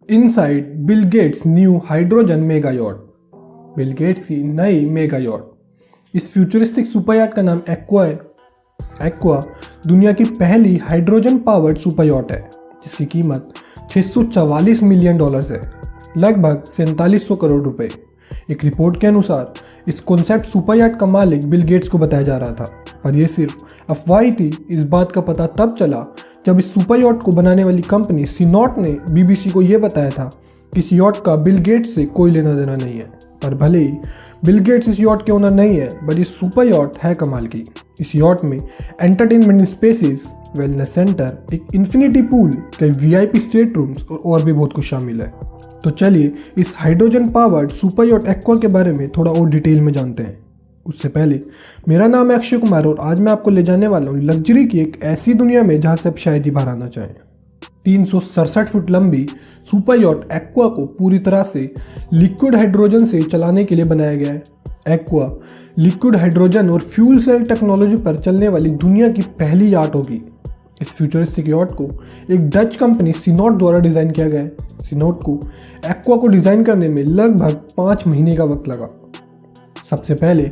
Inside Bill Gates new hydrogen mega yacht. Bill Gates की नई mega yacht. इस futuristic super yacht का नाम एक्वा है। एक्वा दुनिया की पहली हाइड्रोजन पावर्ड सुपर यॉट है जिसकी कीमत $644 मिलियन है, लगभग 4700 करोड़ रुपए। एक रिपोर्ट के अनुसार इस कॉन्सेप्ट सुपर याट का मालिक बिल गेट्स को बताया जा रहा था, पर यह सिर्फ अफवाह ही थी। इस बात का पता तब चला जब इस सुपर यॉट को बनाने वाली कंपनी सीनॉट ने बीबीसी को यह बताया था कि इस यॉट का बिल गेट्स से कोई लेना देना नहीं है। पर भले ही बिल गेट्स इस यॉट के ओनर नहीं है, बट इस सुपर यॉट है कमाल की। इस यॉट में एंटरटेनमेंट स्पेसेस, वेलनेस सेंटर, एक इन्फिनिटी पूल, कई वीआईपी स्टेट रूम्स और भी बहुत कुछ शामिल है। तो चलिए इस hydrogen powered super yacht aqua के बारे में थोड़ा और डिटेल में जानते हैं। उससे पहले मेरा नाम है अक्षय कुमार और आज मैं आपको ले जाने वाला हूँ लग्जरी की एक ऐसी दुनिया में जहाँ से आप शायद ही बाहर आना चाहें। 367 फुट लंबी सुपर यॉट एक्वा को पूरी तरह से लिक्विड हाइड्रोजन से चलाने के लिए बनाया गया है। एक्वा लिक्विड हाइड्रोजन और फ्यूल सेल टेक्नोलॉजी पर चलने वाली दुनिया की पहली याट होगी। इस फ्यूचरिस्टिक यॉट को एक डच कंपनी सीनॉट द्वारा डिज़ाइन किया गया है। सीनॉट को एक्वा को डिज़ाइन करने में लगभग 5 महीने का वक्त लगा। सबसे पहले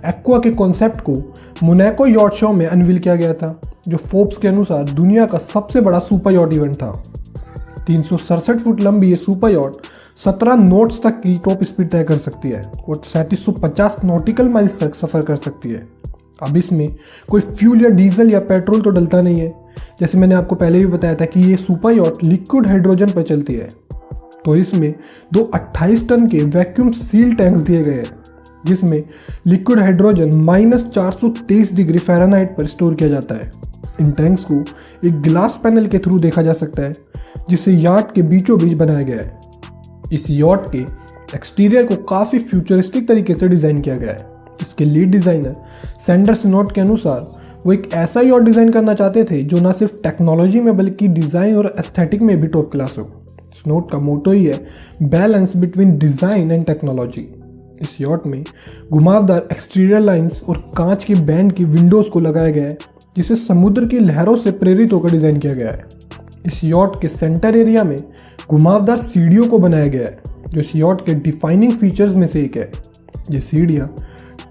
एक्वा के कॉन्सेप्ट को मोनाको यॉट शो में अनवील किया गया था, जो फोर्ब्स के अनुसार दुनिया का सबसे बड़ा सुपर यॉट इवेंट था। 367 फुट लंबी ये सुपर यॉट 17 नॉट्स तक की टॉप स्पीड तय कर सकती है और 3750 नॉटिकल माइल्स तक सफ़र कर सकती है। अब इसमें कोई फ्यूल या डीजल या पेट्रोल तो डलता नहीं है। जैसे मैंने आपको पहले भी बताया था कि ये सुपर यॉट लिक्विड हाइड्रोजन पर चलती है, तो इसमें दो 28 टन के वैक्यूम सील टैंक्स दिए गए हैं जिसमें लिक्विड हाइड्रोजन -423 डिग्री फ़ारेनहाइट पर स्टोर किया जाता है। इन टैंक्स को एक ग्लास पैनल के थ्रू देखा जा सकता है जिसे याट के बीचों बीच बनाया गया है। इस याट के एक्सटीरियर को काफ़ी फ्यूचरिस्टिक तरीके से डिज़ाइन किया गया है। इसके लीड डिज़ाइनर सैंडर्स नोट के अनुसार वो एक ऐसा यॉट डिज़ाइन करना चाहते थे जो ना सिर्फ टेक्नोलॉजी में बल्कि डिज़ाइन और एस्थेटिक में भी टॉप क्लास हो। इस नोट का मोटो ही है balance between design and technology. इस यॉट में घुमावदार एक्सटीरियर लाइंस और कांच की बैंड की विंडोज़ को लगाया गया है जिसे समुद्र की लहरों से प्रेरित होकर डिज़ाइन किया गया है। इस यॉट के सेंटर एरिया में घुमावदार सीढ़ियों को बनाया गया है जो इस यॉट के डिफाइनिंग फीचर्स में से एक है। ये सीढ़ियाँ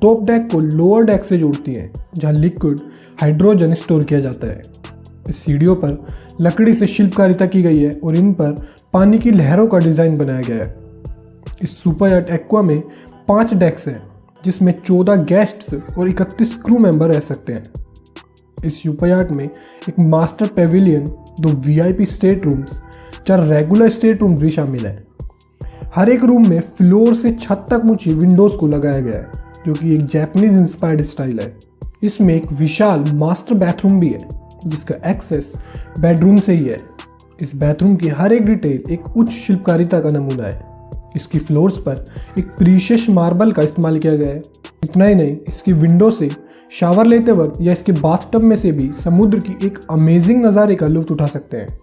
टॉप डेक को लोअर डेक से जोड़ती हैं जहाँ लिक्विड हाइड्रोजन स्टोर किया जाता है। इस सीढ़ियों पर लकड़ी से शिल्पकारिता की गई है और इन पर पानी की लहरों का डिज़ाइन बनाया गया है। इस सुपर याट एक्वा में 5 डेक्स हैं जिसमें 14 गेस्ट्स और 31 क्रू मेंबर रह सकते हैं। इस सुपर याट में एक master Pavilion, 2 VIP state rooms, 4 regular state room भी शामिल हैं। हर एक रूम में फ्लोर से छत तक ऊंची विंडोज़ को लगाया गया है जो कि एक जापानीज इंस्पायर्ड स्टाइल है। इसमें एक विशाल मास्टर बाथरूम भी है जिसका एक्सेस बेडरूम से ही है। इस बाथरूम की हर एक डिटेल एक उच्च शिल्पकारिता का नमूना है। इसकी फ्लोर्स पर एक प्रीशियस मार्बल का इस्तेमाल किया गया है। इतना ही नहीं, इसकी विंडो से शावर लेते वक्त या इसके बाथटब में से भी समुद्र की एक अमेजिंग नज़ारे का लुत्फ उठा सकते हैं।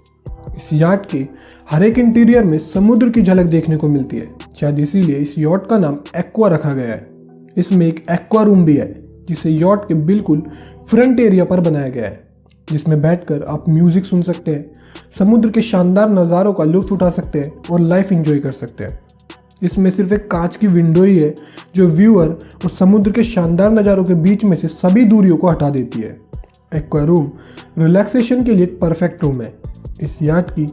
इस याट के हर एक इंटीरियर में समुद्र की झलक देखने को मिलती है। शायद इसीलिए इस याट का नाम एक्वा रखा गया है। इसमें एक एक्वा रूम भी है जिसे याट के बिल्कुल फ्रंट एरिया पर बनाया गया है, जिसमें बैठकर आप म्यूजिक सुन सकते हैं, समुद्र के शानदार नज़ारों का लुत्फ उठा सकते हैं और लाइफ एंजॉय कर सकते हैं। इसमें सिर्फ एक कांच की विंडो ही है जो व्यूअर और समुद्र के शानदार नज़ारों के बीच में से सभी दूरियों को हटा देती है। एक्वा रूम रिलैक्सेशन के लिए एक परफेक्ट रूम है। इस याट की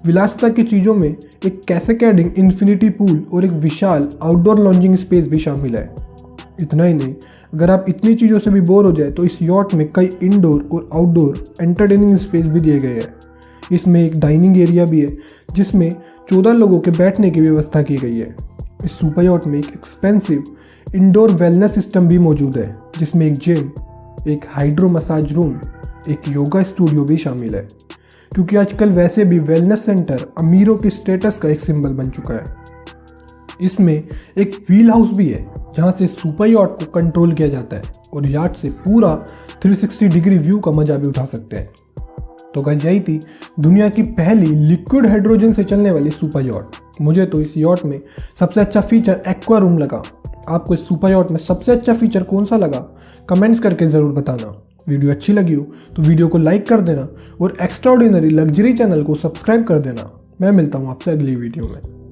विलासिता की चीज़ों में एक कैस्केडिंग इन्फिनिटी पूल और एक विशाल आउटडोर लॉन्जिंग स्पेस भी शामिल है। इतना ही नहीं, अगर आप इतनी चीज़ों से भी बोर हो जाए तो इस यॉट में कई इंडोर और आउटडोर एंटरटेनिंग स्पेस भी दिए गए हैं। इसमें एक डाइनिंग एरिया भी है जिसमें 14 लोगों के बैठने की व्यवस्था की गई है। इस सुपर यॉट में एक एक्सपेंसिव इंडोर वेलनेस सिस्टम भी मौजूद है जिसमें एक जिम, एक हाइड्रो मसाज रूम, एक योगा स्टूडियो भी शामिल है, क्योंकि आजकल वैसे भी वेलनेस सेंटर अमीरों के स्टेटस का एक सिंबल बन चुका है। इसमें एक व्हील हाउस भी है जहाँ से सुपर यॉट को कंट्रोल किया जाता है और याट से पूरा 360 डिग्री व्यू का मजा भी उठा सकते हैं। तो गाइस, यही थी दुनिया की पहली लिक्विड हाइड्रोजन से चलने वाली सुपर यॉट। मुझे तो इस यॉट में सबसे अच्छा फीचर एक्वा रूम लगा। आपको इस सुपर यॉट में सबसे अच्छा फीचर कौन सा लगा, कमेंट्स करके ज़रूर बताना। वीडियो अच्छी लगी हो तो वीडियो को लाइक कर देना और एक्स्ट्राऑर्डिनरी लग्जरी चैनल को सब्सक्राइब कर देना। मैं मिलता हूँ आपसे अगली वीडियो में।